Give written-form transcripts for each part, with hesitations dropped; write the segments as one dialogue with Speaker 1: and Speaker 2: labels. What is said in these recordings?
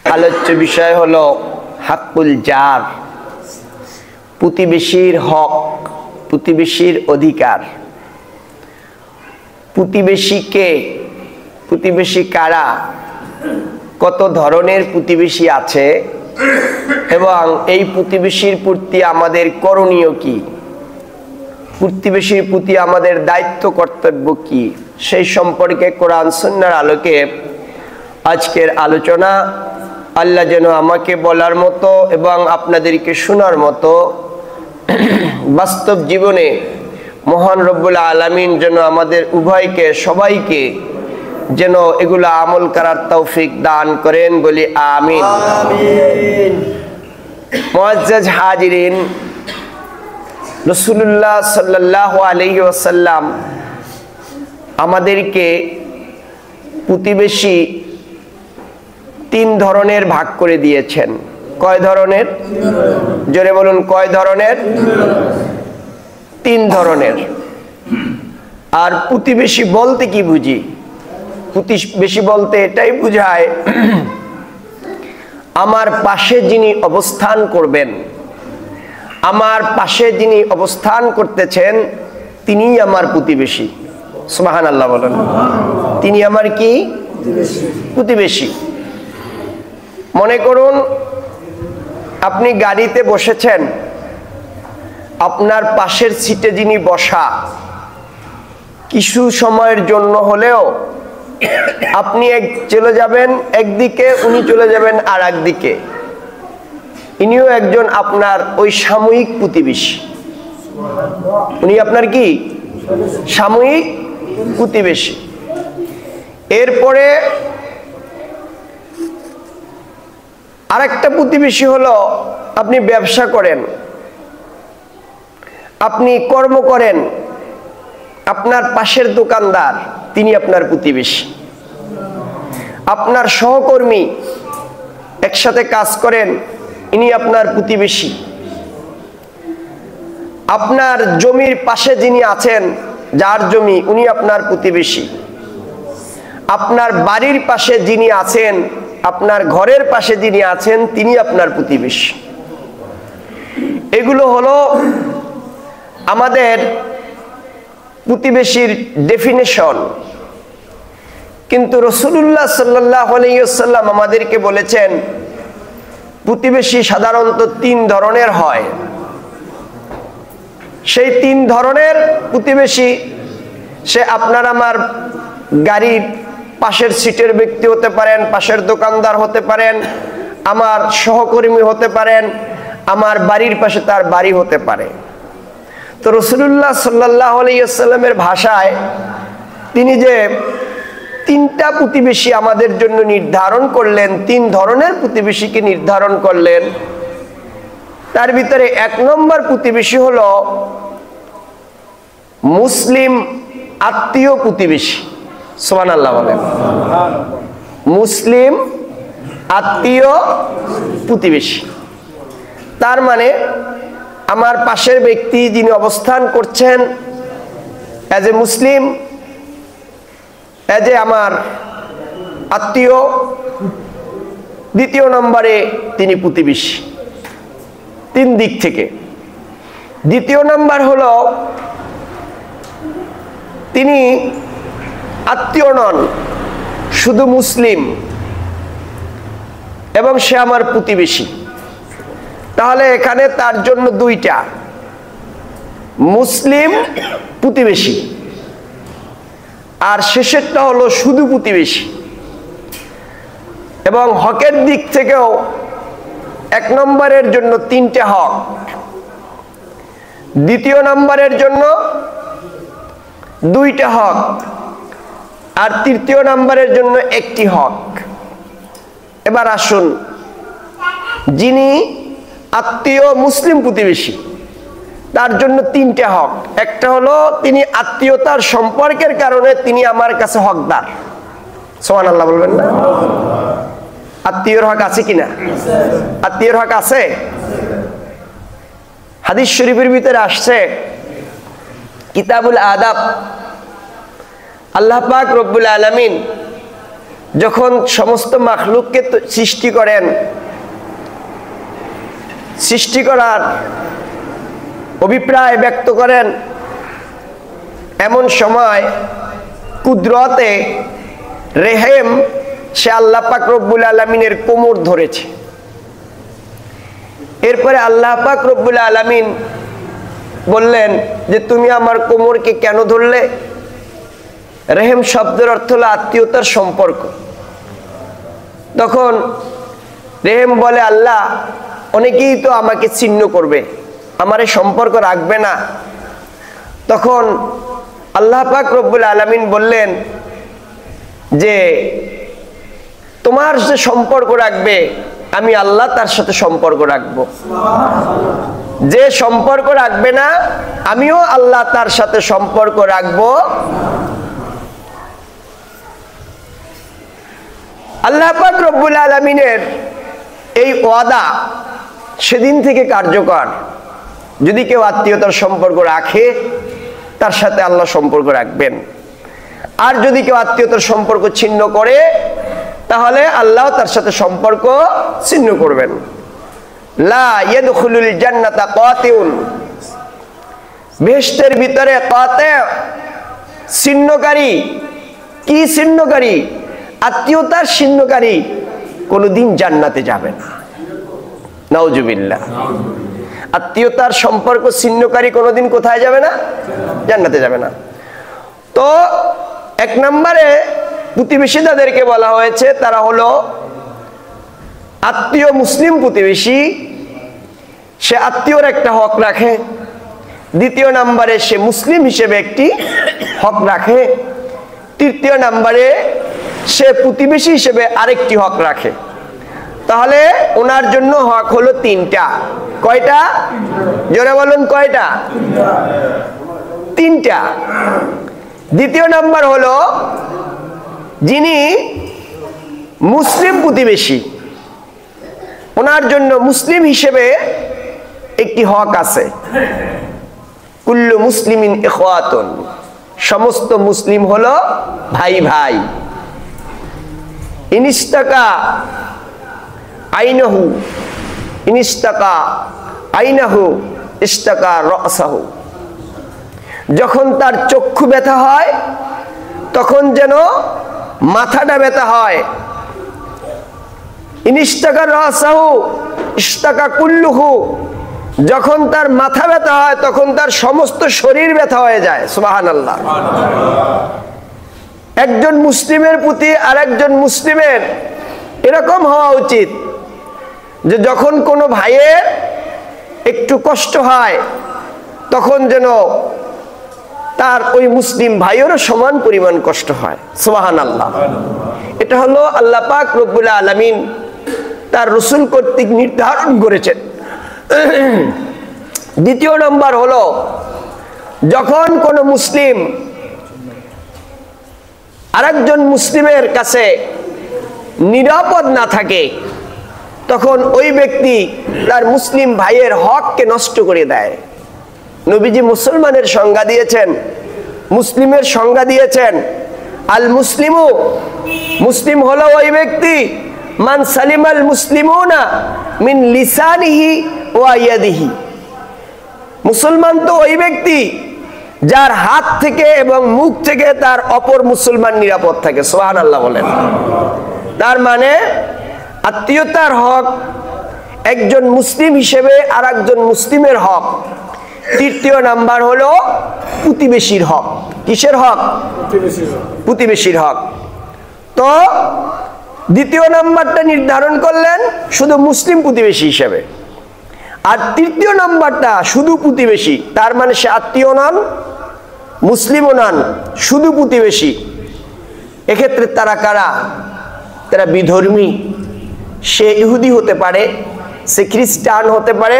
Speaker 1: আলোচ্য বিষয় হলো হাক্কুল জার, প্রতিবেশীর হক, প্রতিবেশীর অধিকার। প্রতিবেশী কে, প্রতিবেশী কারা, কত ধরনের প্রতিবেশী আছে এবং এই প্রতিবেশীর প্রতি আমাদের করণীয় কি, প্রতিবেশীর প্রতি আমাদের দায়িত্ব কর্তব্য কি, সেই সম্পর্কে কোরআন সুন্নাহর আলোকে আজকের আলোচনা। আল্লাহ যেন আমাকে বলার মতো এবং আপনাদেরকে শোনার মতো বাস্তব জীবনে মহান রব্বুল আলামিন যেন আমাদের উভয়কে সবাইকে যেন এগুলো আমল করার তৌফিক দান করেন, বলি আমিন। মুআজ্জাজ হাজিরিন, রাসূলুল্লাহ সাল্লাল্লাহু আলাইহি ওয়াসাল্লাম আমাদেরকে প্রতিবেশী তিন ধরনের ভাগ করে দিয়েছেন। কয় ধরনের? জোরে বলুন, কয় ধরনের? তিন ধরনের। আর প্রতিবেশী বলতে কি বুঝি? প্রতিবেশী বলতে এটাই বুঝায় আমার পাশে যিনি অবস্থান করবেন, আমার পাশে যিনি অবস্থান করতেছেন তিনিই আমার প্রতিবেশী। সুবহানাল্লাহ বলেন। তিনি আমার কি? প্রতিবেশী। মনে করুন আপনি গাড়িতে বসেছেন, আপনার পাশের সিটে যিনি বসা, কিছু সময়ের জন্য হলেও আপনি চলে যাবেন একদিকে, উনি চলে যাবেন আর একদিকে, ইনিও একজন আপনার ওই সাময়িক প্রতিবেশী। উনি আপনার কি? সাময়িক প্রতিবেশী। এরপরে আরেকটা প্রতিবেশী হলো, আপনি ব্যবসা করেন, আপনি কর্ম করেন, আপনার পাশের দোকানদার তিনি আপনার প্রতিবেশী। আপনার সহকর্মী, একসাথে কাজ করেন, ইনি আপনার প্রতিবেশী। আপনার জমির পাশে যিনি আছেন, যার জমি, উনি আপনার প্রতিবেশী। আপনার বাড়ির পাশে যিনি আছেন, আপনার ঘরের পাশে যিনি আছেন, তিনি আপনার প্রতিবেশী। এগুলো হলো আমাদের প্রতিবেশীর ডেফিনেশন। কিন্তু রাসূলুল্লাহ সাল্লাল্লাহু আলাইহি ওয়াসাল্লাম আমাদেরকে বলেছেন প্রতিবেশী সাধারণত তিন ধরনের হয়। সেই তিন ধরনের প্রতিবেশী, সে আপনার আমার গাড়ির পাশের সিটের ব্যক্তি হতে পারেন, পাশের দোকানদার হতে পারেন, আমার সহকর্মী হতে পারেন, আমার বাড়ির পাশে তার বাড়ি হতে পারে। তো রাসূলুল্লাহ সাল্লাল্লাহু আলাইহি ওয়াসাল্লামের ভাষায় তিনি যে তিনটা প্রতিবেশী আমাদের জন্য নির্ধারণ করলেন, তিন ধরনের প্রতিবেশীকে নির্ধারণ করলেন, তার ভিতরে এক নম্বর প্রতিবেশী হলো মুসলিম আত্মীয় প্রতিবেশী। সুবহানাল্লাহ বলেন। মুসলিম আত্মীয় প্রতিবেশী, তার মানে আমার পাশের ব্যক্তি যিনি অবস্থান করছেন as a Muslim, as a আমার আত্মীয়। দ্বিতীয় নম্বরে তিনি প্রতিবেশী, তিন দিক থেকে। দ্বিতীয় নাম্বার হলো তিনি আত্মীয় নন, শুধু মুসলিম এবং সে আমার প্রতিবেশী। তাহলে এখানে তার জন্য দুইটা, মুসলিম প্রতিবেশী, আর শেষেরটা হলো শুধু প্রতিবেশী। এবং হকের দিক থেকেও এক নম্বরের জন্য তিনটা হক, দ্বিতীয় নম্বরের জন্য দুইটা হক, আর তৃতীয় নম্বরের জন্য একটি হক। এবার আসুন, যিনি আত্মীয় মুসলিম প্রতিবেশী তার জন্য তিনটা হক। একটা হলো তিনি আত্মীয়তার সম্পর্কের কারণে তিনি আমার কাছে হকদার। সুবহানাল্লাহ বলবেন না? আত্মীয়র হক আছে কিনা? আত্মীয়র হক আছে। হাদিস শরীফের ভিতরে আসছে, কিতাবুল আদাব, আল্লাহ পাক রব্বুল আলামিন যখন সমস্ত মাখলুককে সৃষ্টি করেন, সৃষ্টি করার অভিপ্রায় ব্যক্ত করেন, এমন সময় কুদরতে রেহেম সে আল্লাহ পাক রব্বুল আলামিনের কোমর ধরেছে। এরপরে আল্লাহ পাক রব্বুল আলামিন বললেন যে তুমি আমার কোমরকে কেন ধরলে? রেহেম শব্দের অর্থ হলো আত্মীয়তার সম্পর্ক। তখন রেহেম বলে, আল্লাহ, অনেকেই তো আমাকে ছিন্ন করবে, আমার এই সম্পর্ক রাখবে না। তখন আল্লাহ পাক রব্বুল আলামিন বললেন যে তোমার যে সম্পর্ক রাখবে আমি আল্লাহ তার সাথে সম্পর্ক রাখবো, যে সম্পর্ক রাখবে না আমিও আল্লাহ তার সাথে সম্পর্ক রাখবো। আল্লাহ পাক রব্বুল আলামিনের এই ওয়াদা সেদিন থেকে কার্যকর। যদি কেউ আত্মীয়তার সম্পর্ক রাখে তার সাথে আল্লাহ সম্পর্ক রাখবেন, আর যদি কেউ আত্মীয়তার সম্পর্ক ছিন্ন করে তাহলে আল্লাহ তার সাথে সম্পর্ক ছিন্ন করবেন। লা ইয়াদখুলুল জান্নাতা কাতিউন, বেহেশতের ভিতরে কাতি ছিন্নকারী। কি ছিন্নকারী? আত্মীয়তার ছিন্নকারী কোনোদিন জান্নাতে যাবে না। নাউজুবিল্লাহ। আত্মীয়তার সম্পর্ক ছিন্নকারী কোনোদিন কোথায় যাবে না? জান্নাতে যাবে না। তো এক নম্বরে প্রতিবেশী তাদেরকে বলা হয়েছে, তারা হলো আত্মীয় মুসলিম প্রতিবেশী, সে আত্মীয়র একটা হক রাখে। দ্বিতীয় নম্বরে সে মুসলিম হিসেবে একটি হক রাখে। তৃতীয় নম্বরে সে প্রতিবেশী হিসেবে আরেকটি হক রাখে। তাহলে ওনার জন্য হক হলো তিনটা। কয়টা? জোরে বলুন, কয়টা? তিনটা। দ্বিতীয় নাম্বার হলো যিনি মুসলিম প্রতিবেশী, ওনার জন্য মুসলিম হিসেবে একটি হক আছে। কুল্লু মুসলিমিন ইখওয়াতুন, সমস্ত মুসলিম হলো ভাই ভাই। ইনিস্তাকা আইনাহু, ইনিস্তাকা আইনাহু ইস্তাকা রাসাহু, যখন তার চক্ষু ব্যথা হয় তখন যেন মাথাটা ব্যথা হয়। ইনিস্তাকা রাসাহু ইস্তাকা কুল্লুহু, যখন তার মাথা ব্যথা হয় তখন তার সমস্ত শরীর ব্যথা হয়ে যায়। সুবহানাল্লাহ। একজন মুসলিমের প্রতি আরেকজন মুসলিমের এরকম হওয়া উচিত যে যখন কোনো ভাইয়ের একটু কষ্ট হয় তখন যেন তার ওই মুসলিম ভাইয়েরও সমান পরিমাণ কষ্ট হয়। সুবহানাল্লাহ। এটা হলো আল্লাহ পাক রব্বুল আলামিন তার রাসূল কর্তৃক নির্ধারণ করেছেন। দ্বিতীয় নম্বর হলো যখন কোনো মুসলিম আরেকজন মুসলিমের কাছে নিরাপদ না থাকে তখন ওই ব্যক্তি তার মুসলিম ভাইয়ের হককে নষ্ট করে দেয়। নবীজি মুসলমানের সংজ্ঞা দিয়েছেন, মুসলিমের সংজ্ঞা দিয়েছেন, আল মুসলিমু, মুসলিম হলো ওই ব্যক্তি মান সালিমাল মুসলিমুনা মিন লিসানিহি ওয়া ইয়াদিহি, মুসলমান তো ওই ব্যক্তি যার হাত থেকে এবং মুখ থেকে তার অপর মুসলমান নিরাপদ থাকে। সুবহানাল্লাহ বলেন। তার মানে আত্মীয়তার হক একজন মুসলিম হিসেবে আর একজন মুসলিমের হক। তৃতীয় নাম্বার হলো প্রতিবেশীর হক। কিসের হক? প্রতিবেশীর হক। তো দ্বিতীয় নাম্বারটা নির্ধারণ করলেন শুধু মুসলিম প্রতিবেশী হিসেবে, আর তৃতীয় নাম্বারটা শুধু প্রতিবেশী, তার মানে সে আত্মীয় নন, মুসলিমও নন, শুধু প্রতিবেশী। এক্ষেত্রে তারা কারা? তারা বিধর্মী। সে ইহুদি হতে পারে, সে খ্রিস্টান হতে পারে,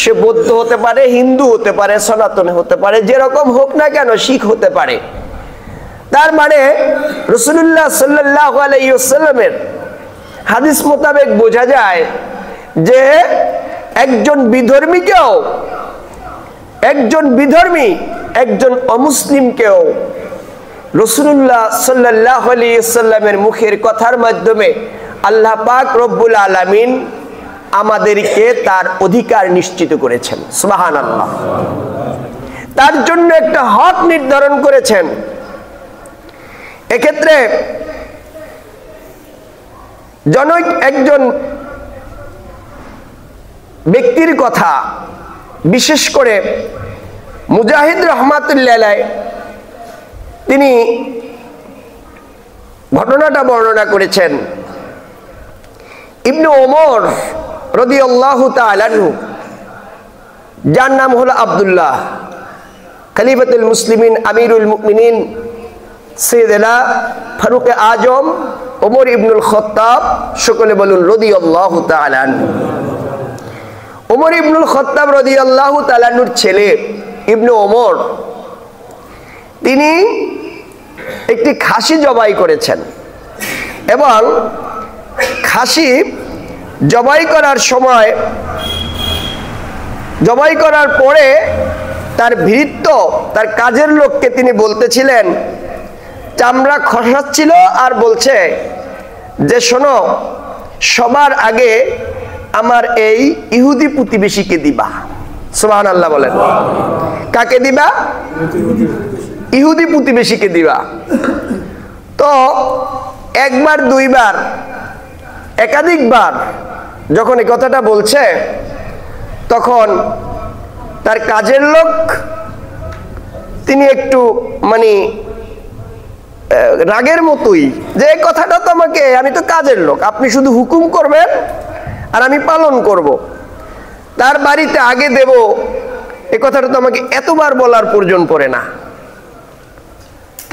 Speaker 1: সে বৌদ্ধ হতে পারে, হিন্দু হতে পারে, সনাতন হতে পারে, যেরকম হোক না কেন, শিখ হতে পারে। তার মানে রাসূলুল্লাহ সাল্লাল্লাহু আলাইহি ওয়াসাল্লামের হাদিস মোতাবেক বোঝা যায় যে একজন বিধর্মীকেও, একজন বিধর্মী একজন অমুসলিমকেও রাসূলুল্লাহ সাল্লাল্লাহু আলাইহি ওয়াসাল্লামের মুখের কথার মাধ্যমে আল্লাহ পাক রব্বুল আলামিন আমাদেরকে তার অধিকার নিশ্চিত করেছেন। সুবহানাল্লাহ। তার জন্য একটা হক নির্ধারণ করেছেন। এক্ষেত্রে জনৈক একজন ব্যক্তির কথা, বিশেষ করে মুজাহিদ রাহমাতুল্লাহ আলাইহি, তিনি ঘটনাটা বর্ণনা করেছেন। ইবনে ওমর রাদিয়াল্লাহু তাআলা আনহু, যার নাম হলো আব্দুল্লাহ, খলিফাতুল মুসলিমিন, আমিরুল মুমিনিন সাইয়েদনা ফারুক আজম ওমর ইবনুল খাত্তাব, সকলে বলুন রাদিয়াল্লাহু তাআলা আনহু। ওমর ইবনুল খাত্তাব রাদিয়াল্লাহু তাআলা আনহুর ছেলে ইবনে ওমর, তিনি একটি খাসি জবাই করেছেন এবং খাসি জবাই করার সময়, জবাই করার পরে তার ভৃত্য, তার কাজের লোককে তিনি বলতেছিলেন, চামড়া খসাচ্ছিল আর বলছে যে শোনো, সবার আগে আমার এই ইহুদি প্রতিবেশীকে দিবা। সুবহানাল্লাহ বলেন। কাকে দিবা? ইহুদি প্রতিবেশীকে দিবা। তো একবার, দুইবার, একাধিকবার যখন এই কথাটা বলছে, তখন তার কাজের লোক তিনি একটু মানে রাগের মতোই, যে এই কথাটা তো আমাকে, আমি তো কাজের লোক, আপনি শুধু হুকুম করবেন আর আমি পালন করব, তার বাড়িতে আগে দেব, এই কথাটা তো আমাকে এতবার বলার প্রয়োজন পড়ে না।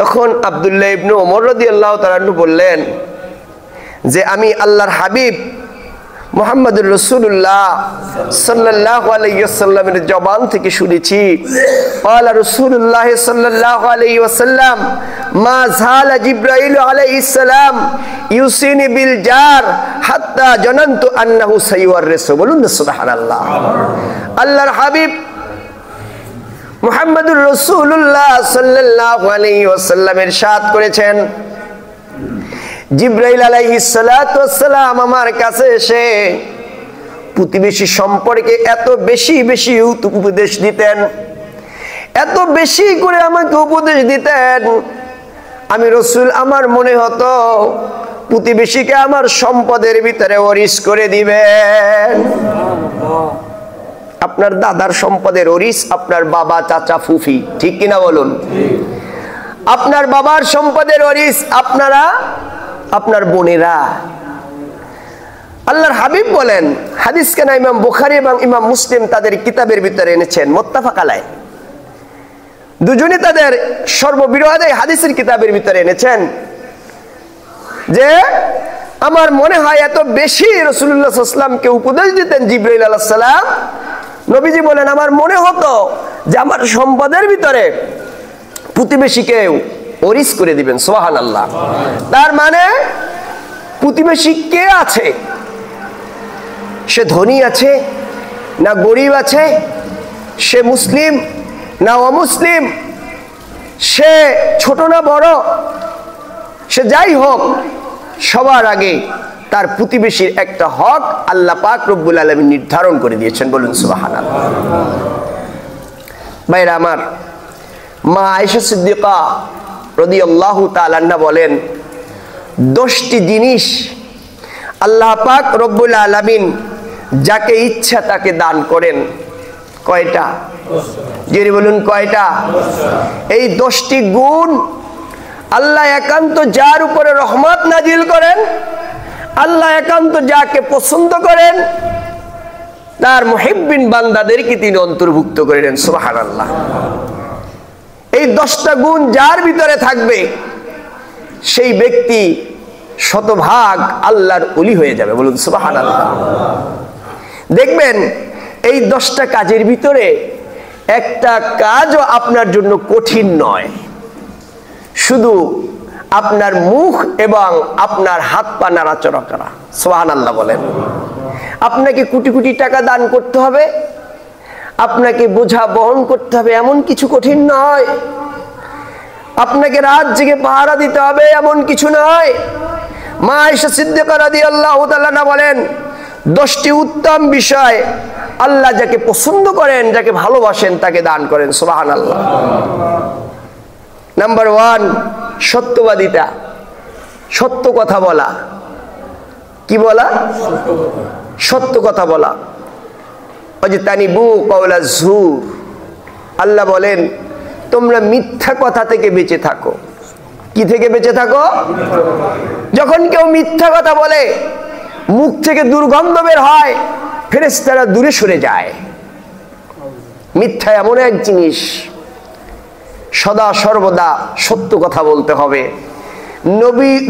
Speaker 1: তখন আব্দুল্লাহ ইবনে ওমর রাদিয়াল্লাহু তাআলা আনহু বললেন যে আমি আল্লাহর হাবিব মুহাম্মদুর রাসূলুল্লাহ সাল্লাল্লাহু আলাইহি ওয়াসাল্লামের জবান থেকে শুনেছি, ক্বালা রাসূলুল্লাহ সাল্লাল্লাহু আলাইহি ওয়াসাল্লাম মা যালা জিবরাইল আলাইহিস সালাম ইউসিনি বিল জার হাত্তা জানানতু আন্নাহু সাইয়ুরিসু। বলুন সুবহানাল্লাহ। আল্লাহর হাবিব মুহাম্মদুর রাসূলুল্লাহ সাল্লাল্লাহু আলাইহি ওয়াসাল্লাম ইরশাদ করেছেন, জিবরাইল আলাইহিস সালাতু ওয়াস সালাম আমার কাছে এসে প্রতিবেশী সম্পর্কে এত বেশি বেশি উপদেশ দিতেন, এত বেশি করে আমাকে উপদেশ দিতেন, আমি রাসূল আমার মনে হতো প্রতিবেশীকে আমার সম্পদের ভিতরে ওয়ারিস করে দিবেন। আপনার দাদার সম্পদের ওয়ারিস আপনার বাবা, চাচা, ফুফি, ঠিক কিনা বলুন? আপনার বাবার সম্পদের ওয়ারিস আপনারা, আপনার বোনেরা। আল্লাহর হাবিব বলেন, হাদিস কেনা ইমাম বুখারী এবং ইমাম মুসলিম তাদের কিতাবের ভিতরে এনেছেন, মুত্তাফাক আলাইহ, দুজনে তাদের সর্ববৃহৎ হাদিসের কিতাবের ভিতরে এনেছেন, যে আমার মনে হয় এত বেশি রাসূলুল্লাহ সাল্লাল্লাহু আলাইহি ওয়াসাল্লামকে উপদেশ দিতেন জিবরাইল আলাইহিস সালাম, নবীজি বলেন আমার মনে হতো যে আমার সম্পদের ভিতরে প্রতিবেশীকে ওয়ারিস করে দিবেন। সুবহানাল্লাহ। তার মানে প্রতিবেশী কে আছে, সে ধনী আছে না গরিব আছে, সে মুসলিম না অমুসলিম, সে ছোট না বড়, সে যাই হোক, সবার আগে তার প্রতিবেশীর একটা হক আল্লাহ পাক রব্বুল আলামিন নির্ধারণ করে দিয়েছেন। বলুন সুবহানাল্লাহ। ভাইরা আমার, মা আয়েশা সিদ্দিকা রাদিয়াল্লাহু তাআলা আনহা বলেন, 10টি জিনিস আল্লাহ পাক রব্বুল আলামিন যাকে ইচ্ছা তাকে দান করেন। কয়টা? জেনে বলুন কয়টা? এই 10টি গুণ আল্লাহ একান্ত যার উপরে রহমত নাজিল করেন, আল্লাহ একান্ত যাকে পছন্দ করেন, তার মুহিব্বিন বান্দাদেরকে তিনি অন্তর্ভুক্ত করে নেন। সুবহানাল্লাহ। এই 10টা গুণ যার ভিতরে থাকবে সেই ব্যক্তি শতভাগ আল্লাহর ওলি হয়ে যাবে। বলুন সুবহানাল্লাহ। দেখবেন এই 10টা কাজের ভিতরে একটা কাজও আপনার জন্য কঠিন নয়, শুধু আপনার মুখ এবং আপনার হাত পা নাড়াচাড়া করা। সুবহানাল্লাহ বলেন। আপনাকে কোটি কোটি টাকা দান করতে হবে, আপনাকে বোঝা বহন করতে হবে, এমন কিছু কঠিন নয়। আপনাকে রাত জেগে পাহারা দিতে হবে এমন কিছু নয়। মা আয়েশা সিদ্দিকা রাদিয়াল্লাহু তাআলা বলেন 10টি উত্তম বিষয় আল্লাহ যাকে পছন্দ করেন, যাকে ভালোবাসেন তাকে দান করেন। সুবহানাল্লাহ। নাম্বার 1, সত্যবাদিতা, সত্য কথা বলা। কি বলা? সত্য কথা বলা। ওয়াজতানিবু কাওলা যুর, আল্লাহ বলেন তোমরা মিথ্যা কথা থেকে বেঁচে থাকো। কি থেকে বেঁচে থাকো? যখন কেউ মিথ্যা কথা বলে মুখ থেকে দুর্গন্ধ বের হয়, ফেরেশতারা দূরে সরে যায়। মিথ্যা এমন এক জিনিস, সদা সর্বদা সত্য কথা বলতে হবে।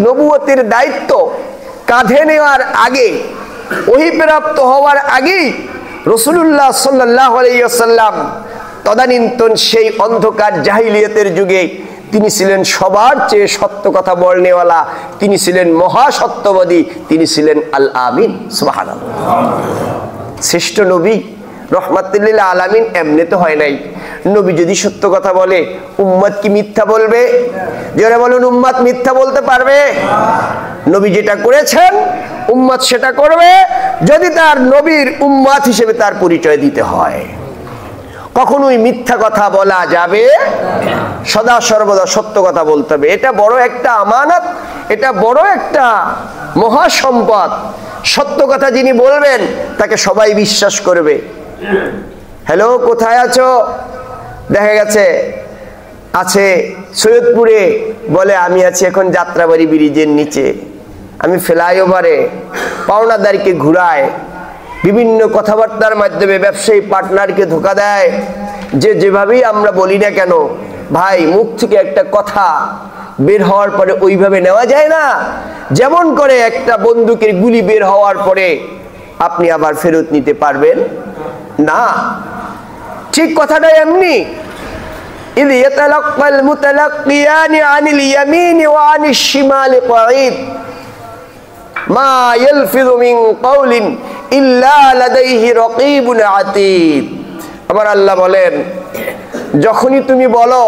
Speaker 1: নবুয়তের দায়িত্ব কাঁধে নেওয়ার আগে, ওহীপ্রাপ্ত হওয়ার আগেই রাসূলুল্লাহ সাল্লাল্লাহু আলাইহি ওয়াসাল্লাম তদানীন্তন সেই অন্ধকার জাহিলিয়াতের যুগে তিনি ছিলেন সবার চেয়ে সত্য কথা বলনেওয়ালা, তিনি ছিলেন মহাসত্যবাদী, তিনি ছিলেন আল আমিন। সুবহানাল্লাহ। শ্রেষ্ঠ নবী রহমাতুল লিল আলামিন এমনি তো হয় নাই। নবী যদি সত্য কথা বলে উম্মত কি মিথ্যা বলবে? যারা বলুন উম্মত মিথ্যা বলতে পারবে? নবী যেটা করেছেন উম্মত সেটা করবে, যদি তার নবীর উম্মত হিসেবে তার পরিচয় দিতে হয়। কখনোই মিথ্যা কথা বলা যাবে, সদা সর্বদা সত্য কথা বলতে হবে। এটা বড় একটা আমানত, এটা বড় একটা মহাসম্পদ। সত্য কথা যিনি বলবেন তাকে সবাই বিশ্বাস করবে। হ্যালো, কোথায় আছো? দেখা গেছে আছে সৈয়দপুরে, বলে আমি আছি এখন যাত্রাবাড়ি ব্রিজের নিচে, আমি ফ্লাইওভারে, পাওনাদারকে ঘুরায়, বিভিন্ন কথাবার্তার মাধ্যমে ব্যবসায়ী পার্টনারকে ধোঁকা দেয়। যে যেভাবেই আমরা বলি না কেন ভাই, মুখ থেকে একটা কথা বের হওয়ার পরে ওইভাবে নেওয়া যায় না যেমন করে একটা বন্দুকের গুলি বের হওয়ার পরে আপনি আবার ফেরত নিতে পারবেন না। ঠিক কথাটা এমনি। ইয ইয়াতালাক্কাল মুতালাক্কিয়ানি আনিল ইয়ামিনি ওয়া আনিশ শিমালি ক্বাঈদ মা ইয়ালফিযু মিন কাওলিন ইল্লা লাদাইহি রাকীবুন আতীদ। আমার আল্লাহ বলেন, যখনই তুমি বলো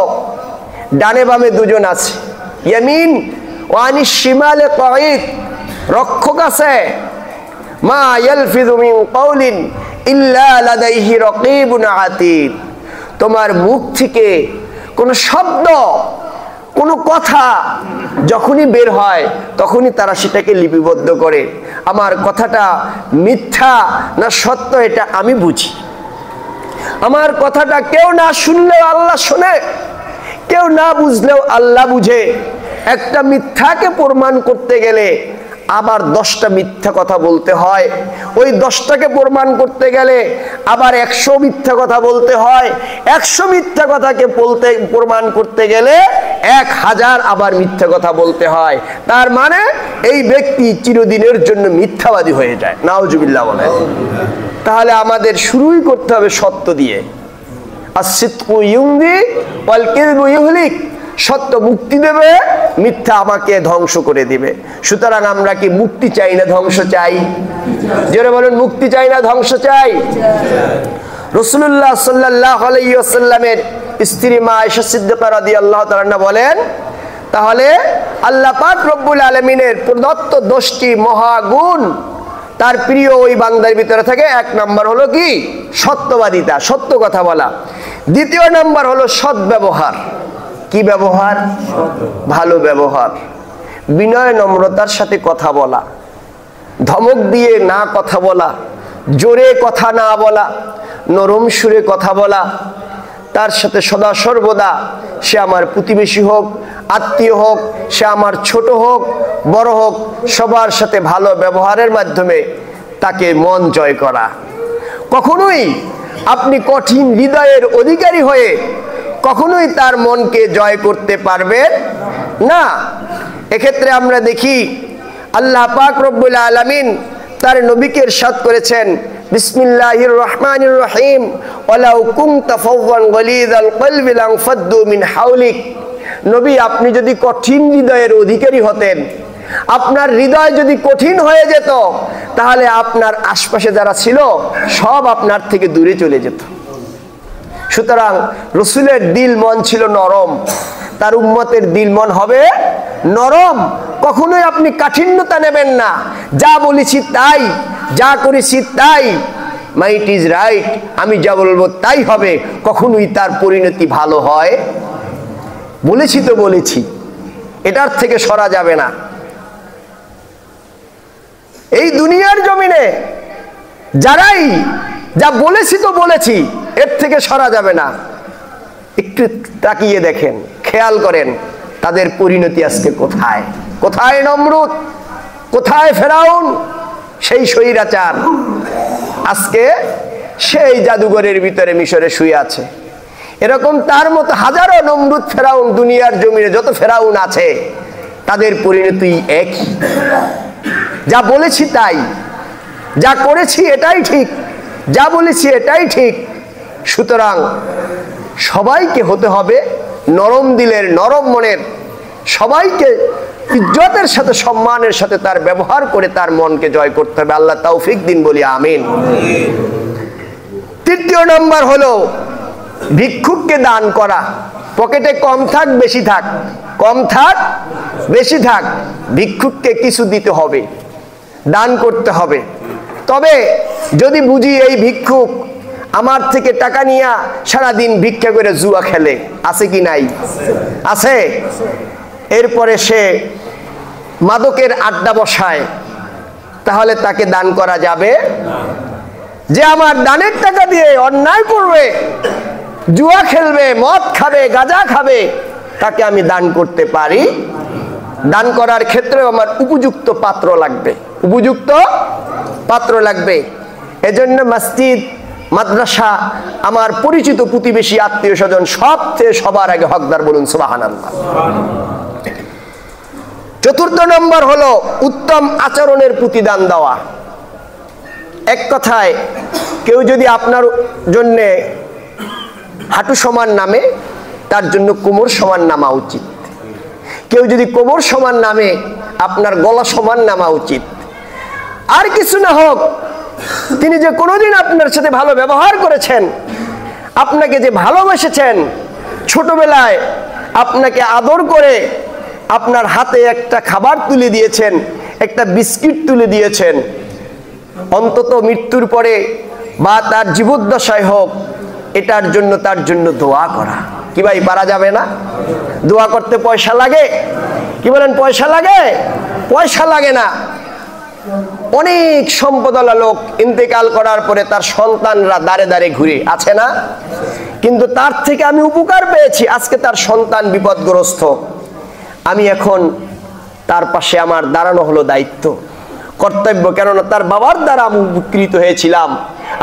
Speaker 1: ডানে বামে দুজন আছে, ইয়ামিন ওয়া আনিশ শিমালি ক্বাঈদ, রক্ষক আছে, মা ইয়ালফিযু মিন কাওলিন ইল্লা লাদাইহি রাকীবুন আতীদ। তোমার মুখ থেকে কোনো শব্দ, কোনো কথা যখনই বের হয় তখনই তারা সেটাকে লিপিবদ্ধ করে। আমার কথাটা মিথ্যা না সত্য এটা আমি বুঝি। আমার কথাটা কেউ না শুনলেও আল্লাহ শোনে, কেউ না বুঝলেও আল্লাহ বুঝে। একটা মিথ্যাকে প্রমাণ করতে গেলে আবার 10টা মিথ্যা কথা বলতে হয়, ওই 10টাকে প্রমাণ করতে গেলে আবার 100 মিথ্যা কথা বলতে হয়, 100 মিথ্যা কথাকে প্রমাণ করতে গেলে 1000 আবার মিথ্যা কথা বলতে হয়। তার মানে এই ব্যক্তি চিরদিনের জন্য মিথ্যাবাদী হয়ে যায়। নাউজুবিল্লাহ বলেন। তাহলে আমাদের শুরুই করতে হবে সত্য দিয়ে। as-sidqu yumdi wal kadhibu yuhlik, সত্য মুক্তি দেবে, মিথ্যা আমাকে ধ্বংস করে দিবে। সুতরাং আমরা কি মুক্তি চাই না ধ্বংস চাই? জোরে বলুন, মুক্তি চাই না ধ্বংস চাই? রাসূলুল্লাহ সাল্লাল্লাহু আলাইহি ওয়াসাল্লামের স্ত্রী মা আয়েশা সিদ্দিকা রাদিয়াল্লাহু তাআলা বলেন, তাহলে আল্লাহ পাক রব্বুল আলামিনের প্রদত্ত 10টি মহাগুণ তার প্রিয় ওই বান্দার ভিতরে থাকে। 1 নাম্বার হলো কি? সত্যবাদিতা, সত্য কথা বলা। 2য় নাম্বার হলো সৎ ব্যবহার। কি ব্যবহার? ভালো ব্যবহার। বিনয় নম্রতার সাথে কথা বলা, ধমক দিয়ে না কথা বলা, জোরে কথা না বলা, নরম সুরে কথা বলা। তার সাথে সদা সর্বদা, সে আমার প্রতিবেশী হোক, আত্মীয় হোক, সে আমার ছোট হোক বড় হোক, সবার সাথে ভালো ব্যবহারের মাধ্যমে তাকে মন জয় করা। কখনোই আপনি কঠিন হৃদয়ের অধিকারী হয়ে কখনোই তার মনকে জয় করতে পারবেন না। এক্ষেত্রে আমরা দেখি আল্লাহ পাক রব্বুল আলামিন তার নবীকে ইরশাদ করেছেন, বিসমিল্লাহির রহমানির রহিম, ওয়ালাউ কুনতা ফাওয়ান গালিযাল কলবি লানফাদ্দু মিন হাওলিক। নবী, আপনি যদি কঠিন হৃদয়ের অধিকারী হতেন, আপনার হৃদয় যদি কঠিন হয়ে যেত, তাহলে আপনার আশপাশে যারা ছিল সব আপনার থেকে দূরে চলে যেত। সুতরাং রসুলের দিল মন ছিল নরম, তার উম্মতের দিল মন হবে নরম। কখনোই আপনি কাঠিন্যতা নেবেন না, যা বলেছি তাই, যা করেছি তাই, মাইট ইজ রাইট, আমি যা বলবো তাই হবে, কখনোই তার পরিণতি ভালো হয়। বলেছি তো বলেছি, এটার থেকে সরা যাবে না। এই দুনিয়ার জমিনে যারাই যা বলেছি তো বলেছি, এর থেকে সরা যাবে না। একটু তাকিয়ে দেখেন, খেয়াল করেন তাদের পরিণতি আজকে কোথায়। কোথায় নমরুদ, কোথায় ফেরাউন, সেই স্বৈরাচার আজকে সেই জাদুঘরের ভিতরে মিশরে শুয়ে আছে। এরকম তার মতো হাজারো নমরুদ ফেরাউন দুনিয়ার জমিনে যত ফেরাউন আছে, তাদের পরিণতি একই। যা বলেছি তাই, যা করেছি এটাই ঠিক, যা বলেছি এটাই ঠিক। সুতরাং সবাইকে হতে হবে নরম দিলের, নরম মনের, সবাইকে ইজ্জতের সাথে সম্মানের সাথে তার ব্যবহার করে তার মনকে জয় করতে হবে। আল্লাহ তৌফিক দিন, বলি আমিন। তৃতীয় নাম্বার হলো ভিক্ষুককে দান করা। পকেটে কম থাক বেশি থাক, কম থাক বেশি থাক, ভিক্ষুককে কিছু দিতে হবে, দান করতে হবে। তবে যদি বুঝি এই ভিক্ষুক আমার থেকে টাকা নিয়ে সারাদিন ভিক্ষা করে জুয়া খেলে, আছে কি নাই? আছে। এরপরে সে মাদকের আড্ডা বসায়, তাহলে তাকে দান করা যাবে? যে আমার দানের টাকা দিয়ে অন্যায় করবে, জুয়া খেলবে, মদ খাবে, গাঁজা খাবে, তাকে আমি দান করতে পারি? দান করার ক্ষেত্রে আমার উপযুক্ত পাত্র লাগবে, উপযুক্ত পাত্র লাগবে। এজন্য মসজিদ, মাদ্রাসা, আমার পরিচিত প্রতিবেশী, আত্মীয় স্বজন সবচেয়ে সবার আগে হকদার, বলুন সুবহানাল্লাহ। চতুর্থ নম্বর হলো উত্তম আচরণের প্রতিদান দেওয়া। এক কথায়, কেউ যদি আপনার জন্য হাঁটু সমান নামে, তার জন্য কোমর সমান নামা উচিত। কেউ যদি কোমর সমান নামে, আপনার গলা সমান নামা উচিত। আর কিছু না হোক, তিনি যে কোনোদিন আপনার সাথে ভালো ব্যবহার করেছেন, আপনাকে যে ভালোবেসেছেন, ছোটবেলায় আপনাকে আদর করে আপনার হাতে একটা খাবার তুলে দিয়েছেন, একটা বিস্কিট তুলে দিয়েছেন, অন্তত মৃত্যুর পরে বা তার জীবদ্দশায় হোক, এটার জন্য তার জন্য দোয়া করা। কি ভাই, পারা যাবে না? দোয়া করতে পয়সা লাগে? কি বলেন, পয়সা লাগে? পয়সা লাগে না। অনেক সম্পদওয়ালা লোক ইন্তেকাল করার পরে তার সন্তানরা দাঁড়ে দাঁড়ে ঘুরে, আছে না? কিন্তু তার থেকে আমি উপকার পেয়েছি। আজকে তার সন্তান বিপদগ্রস্ত, আমি এখন তার পাশে আমার দাঁড়ানো হলো দায়িত্ব, কর্তব্য। কেননা তার বাবার দ্বারা আমি উপকৃত হয়েছিলাম,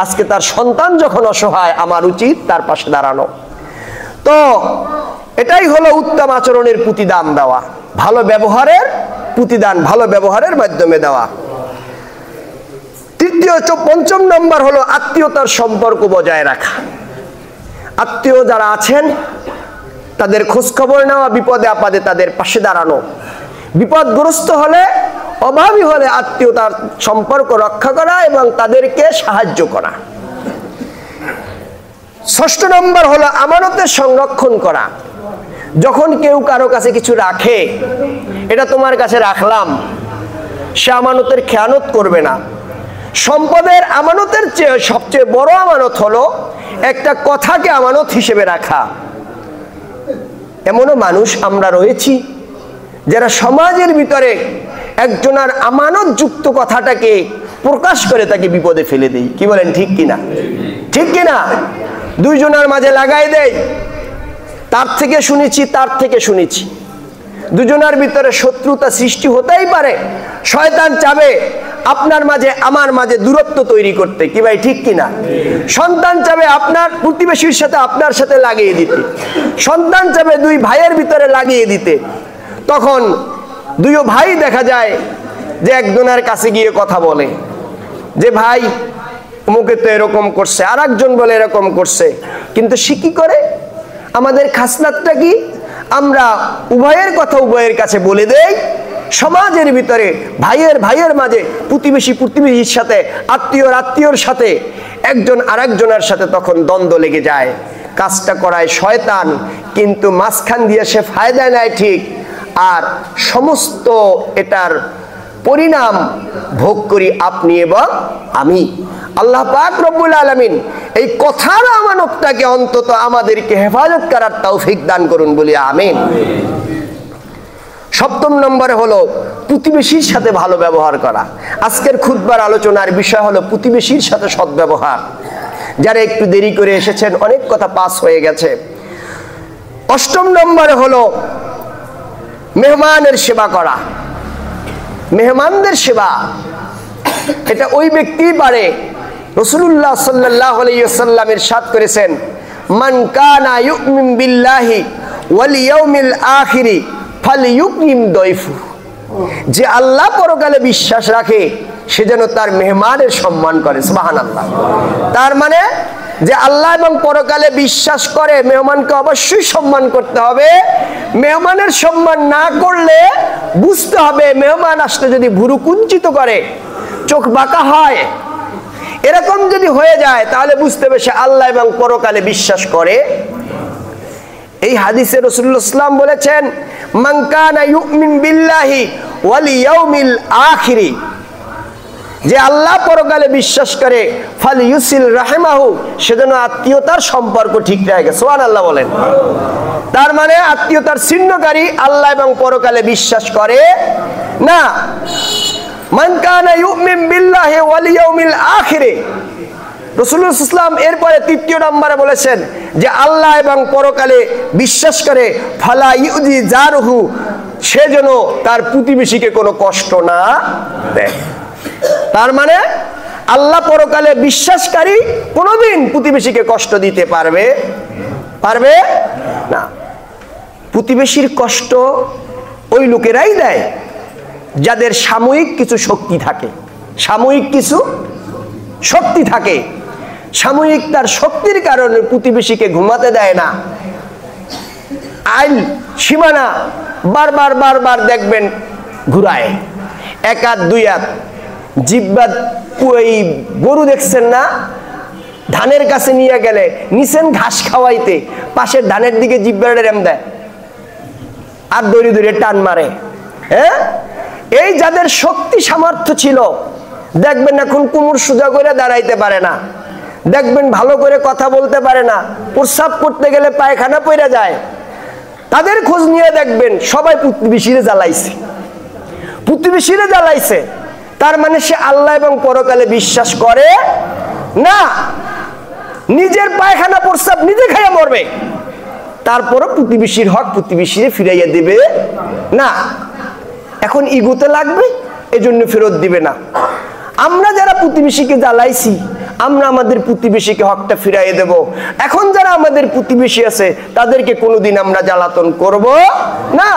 Speaker 1: আজকে তার সন্তান যখন অসহায়, আমার উচিত তার পাশে দাঁড়ানো। তো এটাই হলো উত্তম আচরণের প্রতিদান দেওয়া, ভালো ব্যবহারের প্রতিদান, ভালো ব্যবহারের মাধ্যমে দেওয়া। তৃতীয়, পঞ্চম নম্বর হলো আত্মীয়তার সম্পর্ক বজায় রাখা। আত্মীয় যারা আছেন তাদের খোঁজ খবর নেওয়া, বিপদে আপদে তাদের পাশে দাঁড়ানো, বিপদগ্রস্ত হলে, অভাবী হলে আত্মীয়তার সম্পর্ক রক্ষা করা এবং তাদেরকে সাহায্য করা। ষষ্ঠ নম্বর হলো আমানতের সংরক্ষণ করা। যখন কেউ কারো কাছে কিছু রাখে, এটা তোমার কাছে রাখলাম, সে আমানতের খেয়ানত করবে না। সম্পদের আমানতের চেয়ে সবচেয়ে বড় আমানত হলো একটা কথাকে আমানত হিসেবে রাখা। এমনও মানুষ আমরা রয়েছি যারা সমাজের ভিতরে একজনের আমানত যুক্ত কথাটাকে প্রকাশ করে তাকে বিপদে ফেলে দেয়। কি বলেন, ঠিক কিনা? ঠিক কিনা? দুইজনের মাঝে লাগাই দেয়, তার থেকে শুনেছি, তার থেকে শুনেছি। দুজনের ভিতরে শত্রুতা সৃষ্টি হতেই পারে। শয়তান চাবে আপনার মাঝে আমার মাঝে দূরত্ব তৈরি করতে। কি ভাই, ঠিক কিনা? সন্তান চাবে আপনার প্রতিবেশীর সাথে আপনার সাথে লাগিয়ে দিতে, সন্তান চাবে দুই ভাইয়ের ভিতরে লাগিয়ে দিতে। তখন দুই ভাই দেখা যায় যে একজনের কাছে গিয়ে কথা বলে যে ভাই অমুকে তো এরকম করছে, আর একজন বলে এরকম করছে। কিন্তু সে কি করে? আমাদের খাসলাতটা কি? আমরা উভয়ের কথা উভয়ের কাছে বলে দেই। সমাজের ভিতরে ভাইয়ের মাঝে, প্রতিবেশীর সাথে, আত্মীয়র সাথে, একজন আরেকজনের সাথে তখন দ্বন্দ্ব লেগে যায়। কাজটা করায় শয়তান, কিন্তু মাঝখান দিয়ে সে ফায়দা নেয় ঠিক, আর সমস্ত এটার পরিণাম ভোগ করি আপনি এবং আমি। আল্লাহ পাক রব্বুল আলামিন এই কথার আমানতটাকে অন্তত আমাদেরকে হেফাজত করার তৌফিক দান করুন বলি আমিন। সপ্তম নম্বরে হলো প্রতিবেশীর সাথে ভালো ব্যবহার করা। আজকের খুতবার আলোচনার বিষয় হলো প্রতিবেশীর সাথে সদ্ব্যবহার। যারা একটু দেরি করে এসেছেন, অনেক কথা পাস হয়ে গেছে। অষ্টম নম্বরে হলো মেহমানের সেবা করা। মেহমানদের সেবা এটা ওই ব্যক্তিই পারে। রাসূলুল্লাহ সাল্লাল্লাহু আলাইহি ওয়াসাল্লাম ইরশাদ করেছেন, মান কানা ইউমিন বিল্লাহি ওয়াল ইয়াউমিল আখিরি ফালইউকরিম দাইফু। যে আল্লাহ পরকালে বিশ্বাস রাখে সে যেন তার মেহমানের সম্মান করে। সুবহানাল্লাহ। তার মানে যে আল্লাহ এবং পরকালে বিশ্বাস করে মেহমানকে অবশ্যই সম্মান করতে হবে। মেহমানের সম্মান না করলে বুঝতে হবে, মেহমান আসলে যদি ভুরু কুঞ্চিত করে, চোখ বাঁকা হয়, এরকম যদি হয়ে যায়, তাহলে বুঝতে হবে সে আল্লাহ এবং পরকালে বিশ্বাস করে। এই হাদিসে রাসূলুল্লাহ সাল্লাল্লাহু আলাইহি ওয়াসাল্লাম বলেছেন, মান কানা ইউমিন বিল্লাহি ওয়াল ইয়াউমিল আখিরি, যে আল্লাহ পরকালে বিশ্বাস করে, ফালইউসিল রাহিমাহু, সেজন্য আত্মীয়তার সম্পর্ক ঠিক রাখে। সুবহানাল্লাহ বলেন। তার মানে আত্মীয়তার ছিন্নকারী আল্লাহ এবং পরকালে বিশ্বাস করে না। মান কানা ইউমিন বিল্লাহি ওয়াল ইয়াউমিল আখিরি, রাসূলুল্লাহ সাল্লাল্লাহু আলাইহি ওয়াসাল্লাম এরপরে তৃতীয় নম্বরে বলেছেন যে আল্লাহ এবং পরকালে বিশ্বাস করে, ফালা ইউজি জারহু, সে যেন তার প্রতিবেশীকে কোনো কষ্ট না দেয়। তার মানে আল্লাহ পরকালে বিশ্বাসকারী কোনোদিন প্রতিবেশীকে কষ্ট দিতে পারবে না। প্রতিবেশীর কষ্ট ওই লোকেরাই দেয় যাদের সাময়িক কিছু শক্তি থাকে। সাময়িক কিছু শক্তি থাকে, সাময়িক তার শক্তির কারণে প্রতিবেশীকে ঘুমাতে দেয় না। আইল সীমানা বারবার বারবার দেখবেন ঘুরায়, এক হাত দুই হাত। জিব্বা, ওই গরু দেখছেন না, ধানের কাছে নিয়ে গেলে নিছেন ঘাস খাওয়াইতে, পাশের ধানের দিকে জিব্বাটা রেম দেয় আর দড়ি দড়ি টান মারে। হ্যাঁ, এই যাদের শক্তি সামর্থ্য ছিল, দেখবেন এখন কোমর সোজা করে দাঁড়াইতে পারে না, দেখবেন ভালো করে কথা বলতে পারে না, প্রস্রাব করতে গেলে পায়খানা পড়ে যায়। তাদের খোঁজ নিয়ে দেখবেন সবাই প্রতিবেশীরে জ্বালাইছে, প্রতিবেশীরে জ্বালাইছে। তার মানে সে আল্লাহ এবং পরকালে বিশ্বাস করে না। নিজের পায়খানা প্রস্রাব নিজে খাইয়া মরবে, তারপরও প্রতিবেশীর হক প্রতিবেশীরে ফিরাইয়া দিবে না। এখন ইগোতে লাগবে, এজন্য ফেরত দিবে না। আমরা যারা প্রতিবেশীকে জ্বালাইছি, আমরা আমাদের প্রতিবেশীকে হকটা ফিরাইয়ে দেব। এখন যারা আমাদের প্রতিবেশী আছে তাদেরকে কোনোদিন আমরা জ্বালাতন করব না।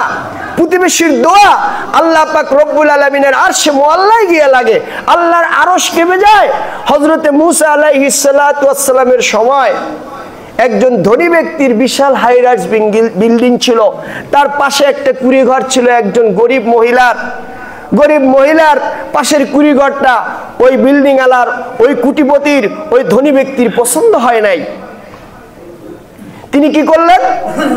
Speaker 1: প্রতিবেশীর দোয়া আল্লাহ পাক রব্বুল আলামিনের আরশে মুআল্লায় গিয়ে লাগে, আল্লাহর আরশ কেঁপে যায়। হযরতে মূসা আলাইহিস সালাতু ওয়াস সালামের সময় একজন ধনী ব্যক্তির বিশাল হাইরাইজ বিল্ডিং ছিল, তার পাশে একটা কুড়িঘর ছিল একজন গরিব মহিলার পাশের কুড়িঘরটা ওই বিল্ডিং আলার, ওই কুটিপতির, ওই ধনী ব্যক্তির পছন্দ হয় নাই। তিনি কি করলেন,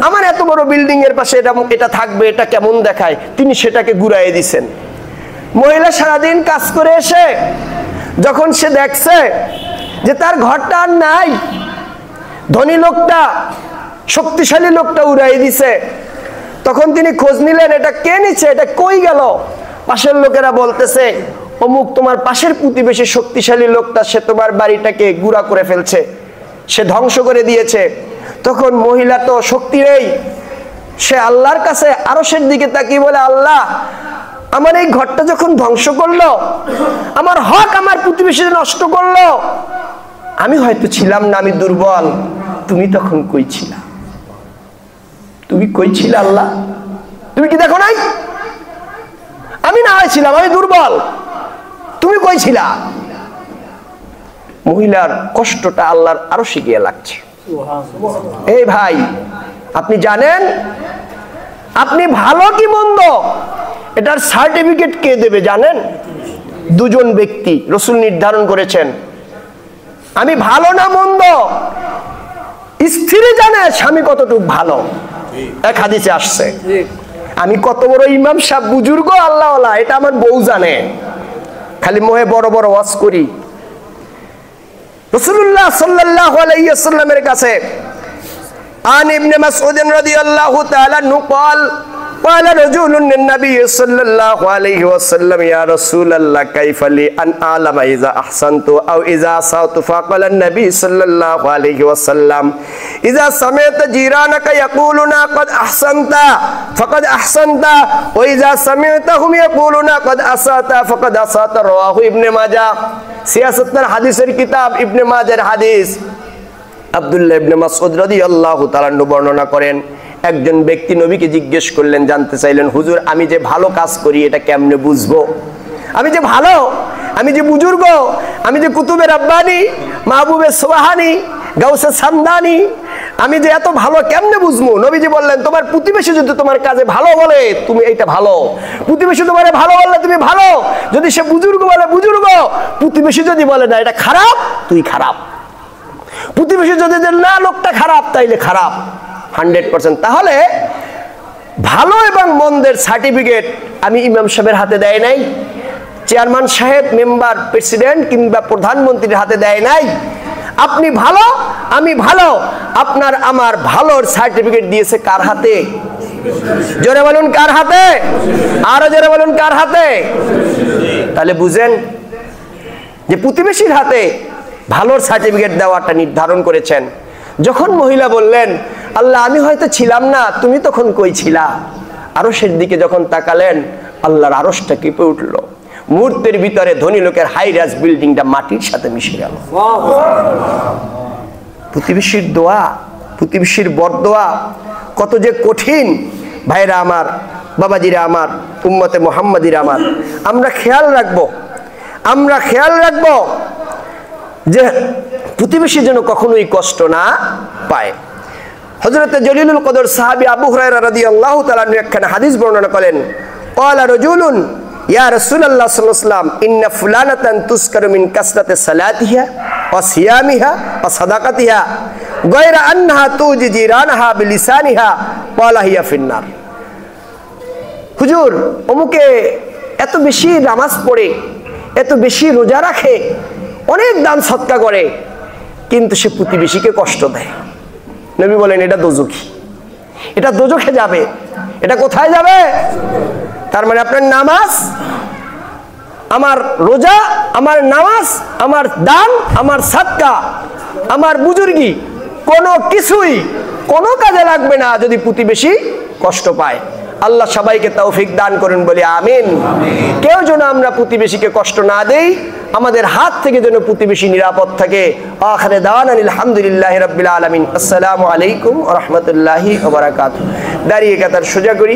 Speaker 1: আমার এত বড় বিল্ডিং এর পাশে এটা থাকবে, এটা কেমন দেখায়, তিনি সেটাকে ঘুরাইয়ে দিছেন। মহিলা সারাদিন কাজ করে এসে যখন সে দেখছে যে তার ঘরটা আর নাই, ধনী লোকটা, শক্তিশালী লোকটা উড়াই দিছে, তখন তিনি খোঁজ নিলেন এটা কে নিচ্ছে, এটা কই গেল। পাশের লোকেরা বলতেছে, অমুক তোমার পাশের প্রতিবেশী শক্তিশালী লোকটা, সে তোমার বাড়িটাকে গুঁড়া করে ফেলছে, সে ধ্বংস করে দিয়েছে। তখন মহিলা তো শক্তি নেই, সে আল্লাহর কাছে আরশের দিকে তাকিয়ে বলে, আল্লাহ আমার এই ঘরটা যখন ধ্বংস করলো, আমার হক আমার প্রতিবেশী নষ্ট করলো, আমি হয়তো ছিলাম না, আমি দুর্বল, তুমি তখন কই ছিলা? তুমি কই ছিলা আল্লাহ? তুমি কি দেখো নাই? আমি না হয়েছিলাম, আমি দুর্বল, তুমি কই ছিলা? মহিলার কষ্টটা আল্লাহর আরো শিখিয়ে লাগছে। এই ভাই, আপনি জানেন আপনি ভালো কি মন্দ এটার সার্টিফিকেট কে দেবে জানেন? দুজন ব্যক্তি রাসূল নির্ধারণ করেছেন। আমি ভালো না মন্দ স্ত্রী জানে স্বামী কতটুকু ভালো, এক হাদিসে আসছে। আমি কত বড় ইমাম সাহেব, বুজুর্গ, আল্লাহওয়ালা, এটা আমার বউ জানে। খালি মোহে বড় বড় ওয়াজ করি। রাসূলুল্লাহ সাল্লাল্লাহু আলাইহি ওয়াসাল্লামের কাছে আন ইবনে মাসউদ রাদিয়াল্লাহু তাআলা আনহু قال قال رجل للنبي صلى الله عليه وسلم يا رسول الله كيف لي ان اعلم اذا احسنت او اذا اسأت؟ فقال النبي صلى الله عليه وسلم اذا سمعت جيرانك يقولون قد احسنت فقد احسنت واذا سمعتهم يقولون قد اسأت فقد اسأت। رواه ابن মাজাহ। সিয়াসতের হাদিসের কিতাব ইবনে মাজাহর হাদিস। আব্দুল্লাহ ইবনে মাসউদ রাদিয়াল্লাহু তাআলা বর্ণনা করেন, একজন ব্যক্তি নবীকে জিজ্ঞেস করলেন, জানতে চাইলেন, হুজুর আমি যে ভালো কাজ করি এটা কেমনে বুঝবো? আমি যে ভালো, আমি যে বুজুর্গ, আমি যে কুতুবে রাব্বানি, মাহবুবে সুবহানি, গাউসে সামদানি, আমি যে এত ভালো কেমনে বুঝবো? নবীজি বললেন, তোমার প্রতিবেশী যদি তোমার কাজে ভালো বলে তুমি এইটা ভালো, প্রতিবেশী তোমার ভালো বললে তুমি ভালো, যদি সে বুজুর্গ বলে বুজুর্গ, প্রতিবেশী যদি বলে না এটা খারাপ তুই খারাপ, প্রতিবেশী যদি না লোকটা খারাপ তাইলে খারাপ 100%। তাহলে ভালো এবং মন্দের সার্টিফিকেট আমি ইমাম সাহেবের হাতে দেয় নাই, চেয়ারম্যান সাহেব, মেম্বার, প্রেসিডেন্ট কিংবা প্রধানমন্ত্রীর হাতে দেয় নাই। আপনি ভালো, আমি ভালো, আপনার আমার ভালোর সার্টিফিকেট দিয়েছে কার হাতে? জোরে বলুন কার হাতে? আরো জোরে বলুন কার হাতে? তাহলে বুঝেন যে প্রতিবেশীর হাতে ভালোর সার্টিফিকেট দেওয়াটা নির্ধারণ করেছেন। যখন মহিলা বললেন, আল্লাহ আমি হয়তো ছিলাম না, তুমি তখন কই ছিলা? আরশের দিকে যখন তাকালেন, আল্লাহর আরশটা কেঁপে উঠলো। মুহূর্তের ভিতরে ধনী লোকের হাই রাইজ বিল্ডিংটা মাটির সাথে মিশে গেল। প্রতিবেশীর দোয়া, প্রতিবেশীর বরদোয়া কত যে কঠিন। ভাইরা আমার, বাবাজিরা আমার, উম্মতে মুহাম্মাদিরা আমার, আমরা খেয়াল রাখবো, আমরা খেয়াল রাখবো যে প্রতিবেশী যেন কখনোই কষ্ট না পায়। হযরতে জলিলুল কদর সাহাবী আবু হুরায়রা রাদিয়াল্লাহু তাআলা একখানা হাদিস বর্ণনা করেন, ক্বালা রাজুলুন ইয়া রাসূলুল্লাহ সাল্লাল্লাহু আলাইহি ওয়াসাল্লাম ইন্না ফুলানাতান তুসকারু মিন কাসরাতি সালাতিহা ওয়া সিয়ামিহা ওয়া সাদাকাতিহা গায়রা আন্নাহা তুজি জিরানাহা বিলিসানিহা ক্বালা হিয়া ফিন্নার। হুজুর অমুকে এত বেশি নামাজ পড়ে, এত বেশি রোজা রাখে, অনেক দান সদকা করে, কিন্তু সে প্রতিবেশীকে কষ্ট দেয়। নবী বলেন এটা দোজখী, এটা দোজখে যাবে। এটা কোথায় যাবে? তার মানে আপনার নামাজ, আমার রোজা, আমার নামাজ, আমার দান, আমার সাদকা, আমার বুজুর্গি কোনো কিছুই কোনো কাজে লাগবে না যদি প্রতিবেশী কষ্ট পায়। আল্লাহ সবাইকে তৌফিক দান করুন বলি আমিন। কেউ যেন আমরা প্রতিবেশীকে কষ্ট না দেই, আমাদের হাত থেকে যেন প্রতিবেশী নিরাপদ থাকে। আখিরে দাওয়ানা আলহামদুলিল্লাহি রাব্বিল আলামিন। আসসালামু আলাইকুম ওয়া রাহমাতুল্লাহি ওয়া বারাকাতুহু। দাঁড়িয়ে কাতার সোজা করি।